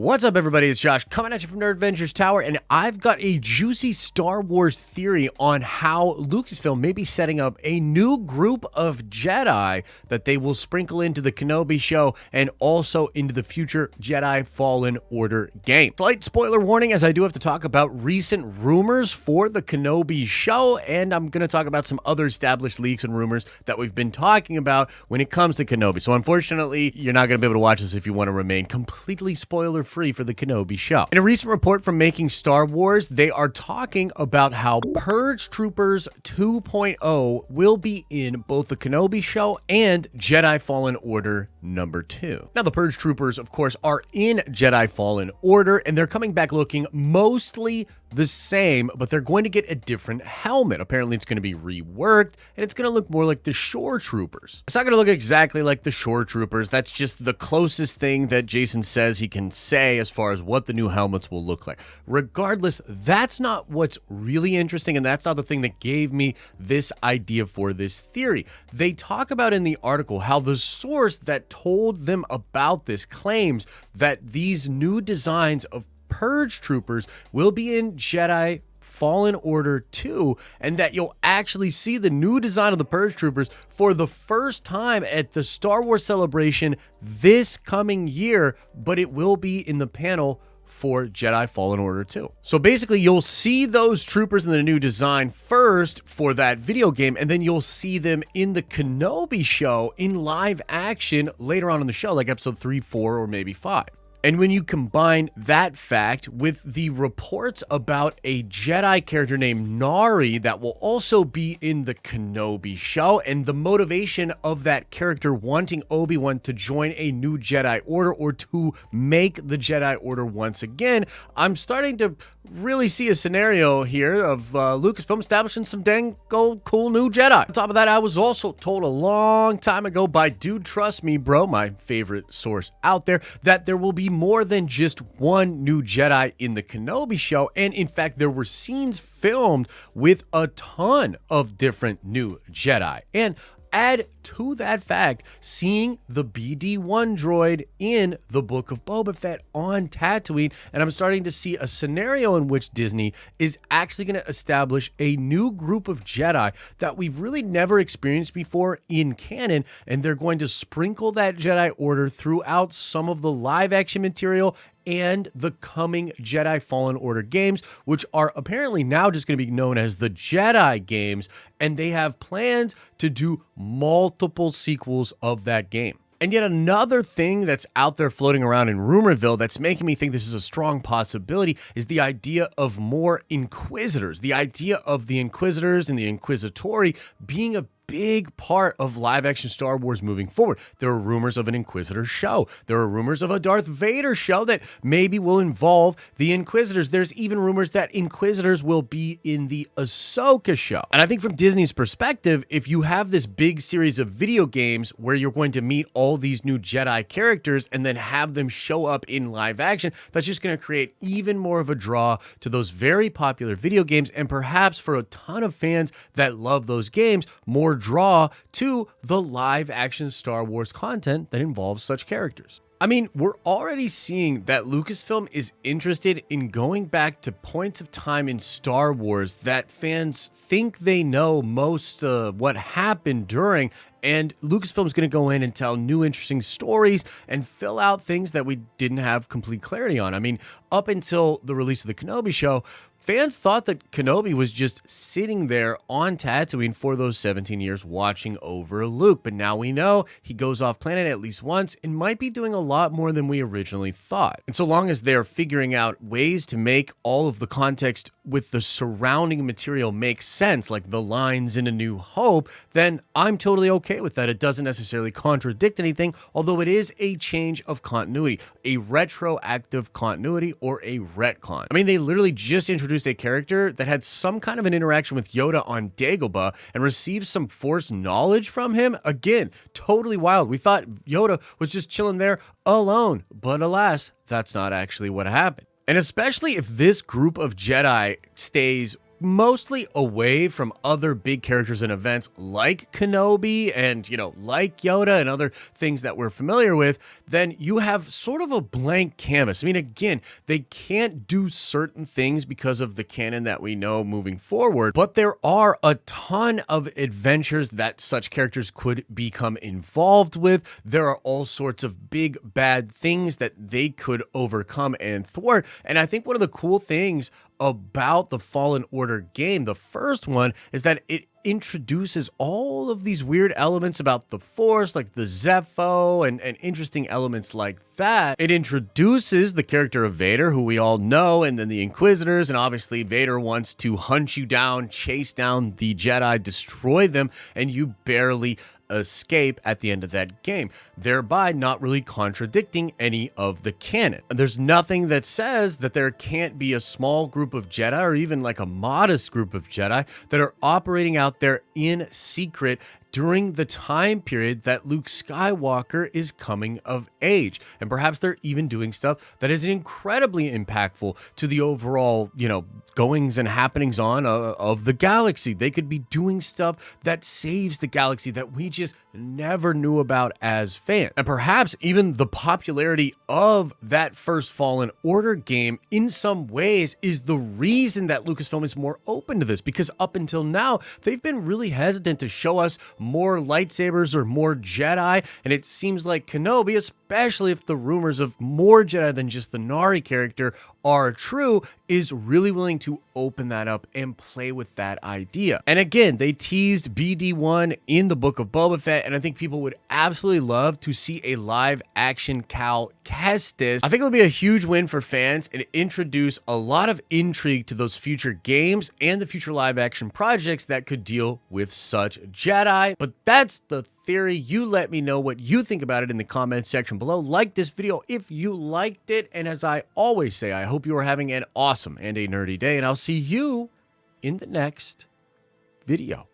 What's up, everybody? It's Josh coming at you from Nerd Adventures Tower, and I've got a juicy Star Wars theory on how Lucasfilm may be setting up a new group of Jedi that they will sprinkle into the Kenobi show and also into the future Jedi Fallen Order game. Slight spoiler warning, as I do have to talk about recent rumors for the Kenobi show, and I'm going to talk about some other established leaks and rumors that we've been talking about when it comes to Kenobi. So unfortunately, you're not going to be able to watch this if you want to remain completely spoiler-free for the Kenobi show. In a recent report from Making Star Wars, they are talking about how Purge Troopers 2.0 will be in both the Kenobi show and Jedi Fallen Order number 2. Now, the Purge Troopers, of course, are in Jedi Fallen Order, and they're coming back looking mostly the same, but they're going to get a different helmet. Apparently, it's going to be reworked, and it's going to look more like the Shore Troopers. It's not going to look exactly like the Shore Troopers. That's just the closest thing that Jason says he can say as far as what the new helmets will look like. Regardless, that's not what's really interesting, and that's not the thing that gave me this idea for this theory. They talk about in the article how the source that told them about this claims that these new designs of Purge Troopers will be in Jedi Fallen Order 2, and that you'll actually see the new design of the Purge Troopers for the first time at the Star Wars Celebration this coming year, but it will be in the panel for Jedi Fallen Order 2. So basically, you'll see those troopers in the new design first for that video game, and then you'll see them in the Kenobi show in live action later on in the show, like episode 3, 4, or maybe 5. And when you combine that fact with the reports about a Jedi character named Nari that will also be in the Kenobi show, and the motivation of that character wanting Obi-Wan to join a new Jedi Order or to make the Jedi Order once again, I'm starting to really see a scenario here of Lucasfilm establishing some dang old cool new Jedi. On top of that, I was also told a long time ago by Dude Trust Me Bro, my favorite source out there, that there will be more than just one new Jedi in the Kenobi show, and in fact there were scenes filmed with a ton of different new Jedi. And add to that fact, seeing the BD-1 droid in the Book of Boba Fett on Tatooine, and I'm starting to see a scenario in which Disney is actually going to establish a new group of Jedi that we've really never experienced before in canon, and they're going to sprinkle that Jedi Order throughout some of the live action material and the coming Jedi Fallen Order games, which are apparently now just going to be known as the Jedi games, and they have plans to do multiple sequels of that game. And yet another thing that's out there floating around in Rumorville that's making me think this is a strong possibility is the idea of more Inquisitors. The idea of the Inquisitors and the Inquisitori being a big part of live-action Star Wars moving forward. There are rumors of an Inquisitor show. There are rumors of a Darth Vader show that maybe will involve the Inquisitors. There's even rumors that Inquisitors will be in the Ahsoka show. And I think from Disney's perspective, if you have this big series of video games where you're going to meet all these new Jedi characters and then have them show up in live action, that's just going to create even more of a draw to those very popular video games, and perhaps for a ton of fans that love those games, more draw to the live action Star Wars content that involves such characters. I mean, we're already seeing that Lucasfilm is interested in going back to points of time in Star Wars that fans think they know most what happened during, and Lucasfilm's going to go in and tell new interesting stories and fill out things that we didn't have complete clarity on. I mean, up until the release of the Kenobi show, fans thought that Kenobi was just sitting there on Tatooine for those 17 years watching over Luke, but now we know he goes off planet at least once and might be doing a lot more than we originally thought. And so long as they're figuring out ways to make all of the context with the surrounding material make sense, like the lines in A New Hope, then I'm totally okay with that. It doesn't necessarily contradict anything, although it is a change of continuity, a retroactive continuity or a retcon. I mean, they literally just introduced a character that had some kind of an interaction with Yoda on Dagobah and received some Force knowledge from him. Again, totally wild. We thought Yoda was just chilling there alone, but alas, that's not actually what happened. And especially if this group of Jedi stays mostly away from other big characters and events like Kenobi and, like Yoda and other things that we're familiar with, then you have sort of a blank canvas. I mean, again, they can't do certain things because of the canon that we know moving forward, but there are a ton of adventures that such characters could become involved with. There are all sorts of big bad things that they could overcome and thwart. And I think one of the cool things about the Fallen Order game, the first one, is that it introduces all of these weird elements about the Force, like the Zepho and interesting elements like that. It introduces the character of Vader, who we all know, and then the Inquisitors, and obviously Vader wants to hunt you down, chase down the Jedi, destroy them, and you barely escape at the end of that game, thereby not really contradicting any of the canon. There's nothing that says that there can't be a small group of Jedi, or even like a modest group of Jedi, that are operating out there in secret during the time period that Luke Skywalker is coming of age. And perhaps they're even doing stuff that is incredibly impactful to the overall, goings and happenings on of the galaxy. They could be doing stuff that saves the galaxy that we just never knew about as fans. And perhaps even the popularity of that first Fallen Order game in some ways is the reason that Lucasfilm is more open to this, because up until now, they've been really hesitant to show us more lightsabers or more Jedi, and it seems like Kenobi, especially if the rumors of more Jedi than just the Nari character are true, is really willing to open that up and play with that idea. And again, they teased BD1 in the Book of Boba Fett, and I think people would absolutely love to see a live action Cal Kestis. I think it would be a huge win for fans and introduce a lot of intrigue to those future games and the future live action projects that could deal with such Jedi. But that's the theory. You let me know what you think about it in the comments section below. Like this video if you liked it, and as I always say, I hope you are having an awesome and a nerdy day, and I'll see you in the next video.